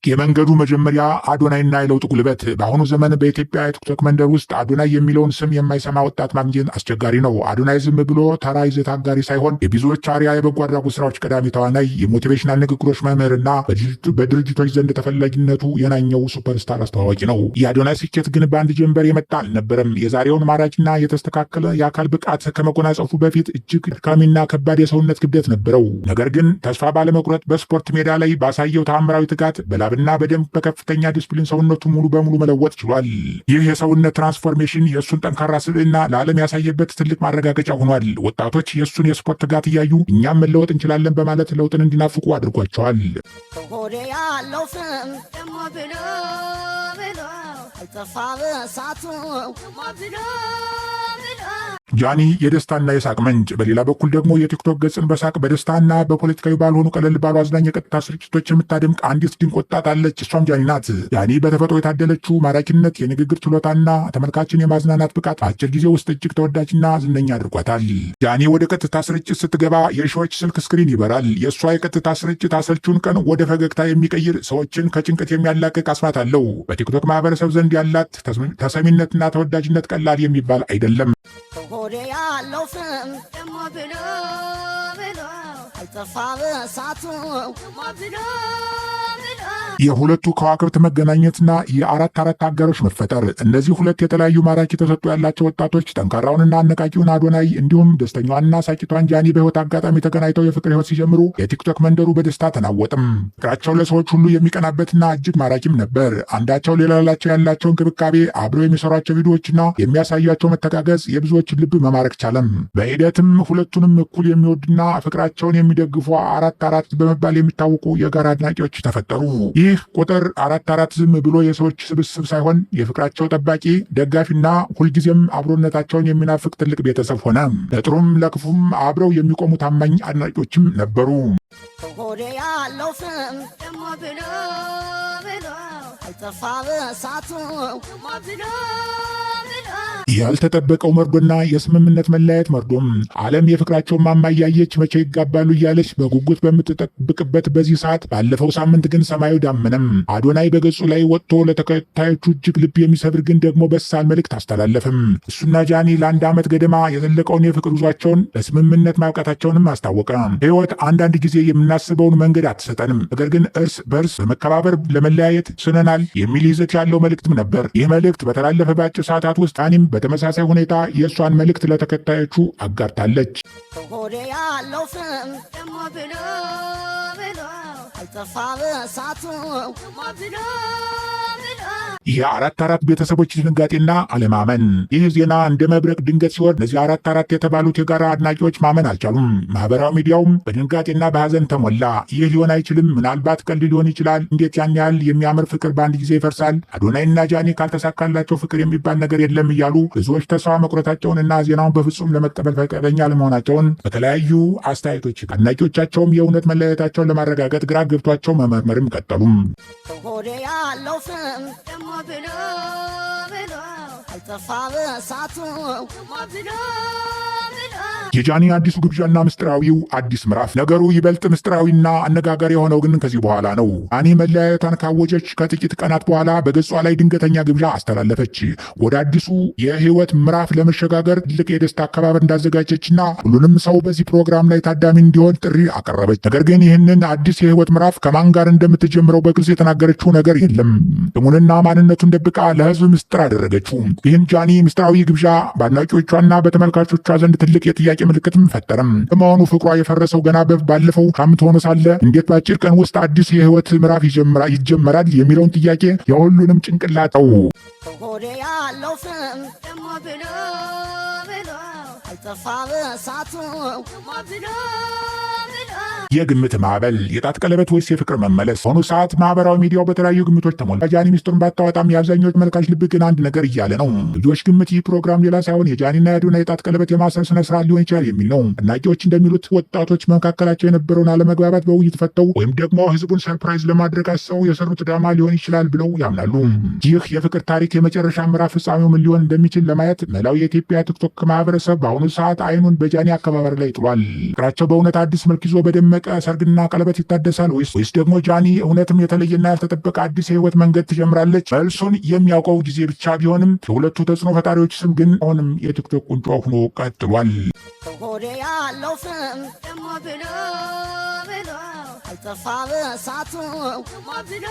የመንገዱ መጀመሪያ አዶናይና የለውጥ ጉልበት። በአሁኑ ዘመን በኢትዮጵያ የቲክቶክ መንደር ውስጥ አዶናይ የሚለውን ስም የማይሰማ ወጣት ማግኘት አስቸጋሪ ነው። አዶናይ ዝም ብሎ ተራ ይዘት አጋሪ ሳይሆን የብዙዎች አርያ፣ የበጎ አድራጎት ስራዎች ቀዳሚ ተዋናይ፣ የሞቲቬሽናል ንግግሮች መምህርና በድርጅቶች ዘንድ ተፈላጊነቱ የናኘው ሱፐርስታር አስተዋዋቂ ነው። የአዶናይ ስኬት ግን በአንድ ጀንበር የመጣ አልነበረም። የዛሬውን ማራኪና የተስተካከለ የአካል ብቃት ከመጎናጸፉ በፊት እጅግ ድካሚና ከባድ የሰውነት ክብደት ነበረው። ነገር ግን ተስፋ ባለመቁረጥ በስፖርት ሜዳ ላይ ባሳየው ተአምራዊ ትጋት እና በደንብ በከፍተኛ ዲስፕሊን ሰውነቱ ሙሉ በሙሉ መለወጥ ችሏል። ይህ የሰውነት ትራንስፎርሜሽን የእሱን ጠንካራ ስብዕና ለዓለም ያሳየበት ትልቅ ማረጋገጫ ሆኗል። ወጣቶች የእሱን የስፖርት ትጋት እያዩ እኛም መለወጥ እንችላለን በማለት ለውጥን እንዲናፍቁ አድርጓቸዋል። ጃኒ የደስታና የሳቅ ምንጭ። በሌላ በኩል ደግሞ የቲክቶክ ገጽን በሳቅ በደስታና በፖለቲካዊ ባልሆኑ ቀለል ባሉ አዝናኝ የቀጥታ ስርጭቶች የምታደምቅ አንዲት ድንቅ ወጣት አለች። እሷም ጃኒ ናት። ጃኒ በተፈጥሮ የታደለችው ማራኪነት፣ የንግግር ችሎታና ተመልካችን የማዝናናት ብቃት በአጭር ጊዜ ውስጥ እጅግ ተወዳጅና ዝነኛ አድርጓታል። ጃኒ ወደ ቀጥታ ስርጭት ስትገባ የሺዎች ስልክ ስክሪን ይበራል። የእሷ የቀጥታ ስርጭት አሰልቹን ቀን ወደ ፈገግታ የሚቀይር፣ ሰዎችን ከጭንቀት የሚያላቅቅ አስማት አለው። በቲክቶክ ማህበረሰብ ዘንድ ያላት ተሰሚነትና ተወዳጅነት ቀላል የሚባል አይደለም። ሆዴ ያለው ፍም ደሞ ብሎ አይጠፋ በሳቱ ብሎ የሁለቱ ከዋክብት መገናኘትና የአራት አጋሮች መፈጠር። እነዚህ ሁለት የተለያዩ ማራኪ ተሰጥኦ ያላቸው ወጣቶች ጠንካራውንና አነቃቂውን አዶናይ እንዲሁም ደስተኛዋንና ሳቂቷን ጃኒ በህይወት አጋጣሚ ተገናኝተው የፍቅር ህይወት ሲጀምሩ የቲክቶክ መንደሩ በደስታ ተናወጥም። ፍቅራቸው ለሰዎች ሁሉ የሚቀናበትና እጅግ ማራኪም ነበር። አንዳቸው ሌላላቸው ያላቸው እንክብካቤ፣ አብረው የሚሰሯቸው ቪዲዮዎችና የሚያሳያቸው መተጋገዝ የብዙዎችን ልብ መማረክ ቻለም። በሂደትም ሁለቱንም እኩል የሚወድና ፍቅራቸውን የሚደግፉ አራት በመባል የሚታወቁ የጋራ አድናቂዎች ተፈጠሩ። ይህ ቁጥር 44 ዝም ብሎ የሰዎች ስብስብ ሳይሆን የፍቅራቸው ጠባቂ፣ ደጋፊና ሁልጊዜም አብሮነታቸውን የሚናፍቅ ትልቅ ቤተሰብ ሆነ። ለጥሩም ለክፉም አብረው የሚቆሙ ታማኝ አድናቂዎችም ነበሩ። ሆዴ ያለው ፍም ደሞ ብሎ አይጠፋ በሳቱ ብሎ ያልተጠበቀው መርዶና የስምምነት መለያየት መርዶም። ዓለም የፍቅራቸውን ማማ እያየች መቼ ይጋባሉ እያለች በጉጉት በምትጠብቅበት በዚህ ሰዓት ባለፈው ሳምንት ግን ሰማዩ ዳመነም። አዶናይ በገጹ ላይ ወጥቶ ለተከታዮቹ እጅግ ልብ የሚሰብር ግን ደግሞ በሳል መልእክት አስተላለፍም። እሱና ጃኒ ለአንድ ዓመት ገደማ የዘለቀውን የፍቅር ጉዟቸውን ለስምምነት ማብቃታቸውንም አስታወቀ። ሕይወት አንዳንድ ጊዜ የምናስበውን መንገድ አትሰጠንም፣ ነገር ግን እርስ በርስ በመከባበር ለመለያየት ስነናል የሚል ይዘት ያለው መልእክትም ነበር። ይህ መልእክት በተላለፈ በአጭር ሰዓታት ውስጥ ጃኒም በተመሳሳይ ሁኔታ የእሷን መልእክት ለተከታዮቹ አጋርታለች። ሆዴ ያለው ፍም ደሞ ብሎ አይጠፋ በሳቱ ብሎ የአራት ቤተሰቦች ድንጋጤና አለማመን። ይህ ዜና እንደ መብረቅ ድንገት ሲወርድ እነዚህ አራት የተባሉት የጋራ አድናቂዎች ማመን አልቻሉም። ማህበራዊ ሚዲያውም በድንጋጤና በሐዘን ተሞላ። ይህ ሊሆን አይችልም፣ ምናልባት ቀልድ ሊሆን ይችላል። እንዴት ያን ያህል የሚያምር ፍቅር በአንድ ጊዜ ይፈርሳል? አዶናይና ጃኒ ካልተሳካላቸው ፍቅር የሚባል ነገር የለም እያሉ ብዙዎች ተስፋ መቁረጣቸውንና ዜናውን በፍጹም ለመቀበል ፈቃደኛ አለመሆናቸውን በተለያዩ አስተያየቶች አድናቂዎቻቸውም የእውነት መለያየታቸውን ለማረጋገጥ ግራ ገብቷቸው መመርመርም ቀጠሉም። ሆዴ ያለው ፍም ደሞ ብሎ አይጠፋ በሳቱ ብሎ የጃኒ አዲሱ ግብዣና ምስጢራዊው አዲስ ምዕራፍ። ነገሩ ይበልጥ ምስጢራዊና አነጋጋሪ የሆነው ግን ከዚህ በኋላ ነው። ጃኒ መለያየቷን ካወጀች ከጥቂት ቀናት በኋላ በገጿ ላይ ድንገተኛ ግብዣ አስተላለፈች። ወደ አዲሱ የህይወት ምዕራፍ ለመሸጋገር ትልቅ የደስታ አከባበር እንዳዘጋጀችና ሁሉንም ሰው በዚህ ፕሮግራም ላይ ታዳሚ እንዲሆን ጥሪ አቀረበች። ነገር ግን ይህንን አዲስ የህይወት ምዕራፍ ከማን ጋር እንደምትጀምረው በግልጽ የተናገረችው ነገር የለም። ስሙንና ማንነቱን ደብቃ ለህዝብ ምስጢር አደረገችው። ይህን ጃኒ ምስጢራዊ ግብዣ በአድናቂዎቿና በተመልካቾቿ ዘንድ ትልቅ የጥያቄ ምልክትም ፈጠረም። በመሆኑ ፍቅሯ የፈረሰው ገና ባለፈው ሳምንት ሆኖ ሳለ እንዴት በአጭር ቀን ውስጥ አዲስ የህይወት ምዕራፍ ይጀመራል የሚለውን ጥያቄ የሁሉንም ጭንቅላተው። ሆዴ ያለው ፍም ደሞ ብሎ አይጠፋ በሳቱ ብሎ የግምት ማዕበል፣ የጣት ቀለበት ወይስ የፍቅር መመለስ? በአሁኑ ሰዓት ማህበራዊ ሚዲያው በተለያዩ ግምቶች ተሞላ። ጃኒ ሚስጥሩን ባታወጣም የአብዛኞች መልካች ልብ ግን አንድ ነገር እያለ ነው። ብዙዎች ግምት ይህ ፕሮግራም ሌላ ሳይሆን የጃኒና የአዶናይ የጣት ቀለበት የማሰር ስነ ስርዓት ሊሆን ይችላል የሚል ነው። አድናቂዎች እንደሚሉት ወጣቶች መካከላቸው የነበረውን አለመግባባት በውይይት ፈተው ወይም ደግሞ ህዝቡን ሰርፕራይዝ ለማድረግ አስበው የሰሩት ድራማ ሊሆን ይችላል ብለው ያምናሉ። ይህ የፍቅር ታሪክ የመጨረሻ ምዕራፍ ፍጻሜው ምን ሊሆን እንደሚችል ለማየት መላው የኢትዮጵያ ቲክቶክ ማህበረሰብ በአሁኑ ሰዓት አይኑን በጃኒ አከባበር ላይ ጥሏል። ፍቅራቸው በእውነት አዲስ መልክ ይዞ በደመቀ ያለቀ ሰርግና ቀለበት ይታደሳል ወይስ ደግሞ ጃኒ እውነትም የተለየና ያልተጠበቀ አዲስ የህይወት መንገድ ትጀምራለች? መልሱን የሚያውቀው ጊዜ ብቻ ቢሆንም የሁለቱ ተጽዕኖ ፈጣሪዎች ስም ግን አሁንም የቲክቶክ ቁንጮ ሆኖ ቀጥሏል። ሆዴ ያለው ፍም ደሞ ብሎ አልጠፋ በሳቱ ደሞ ብሎ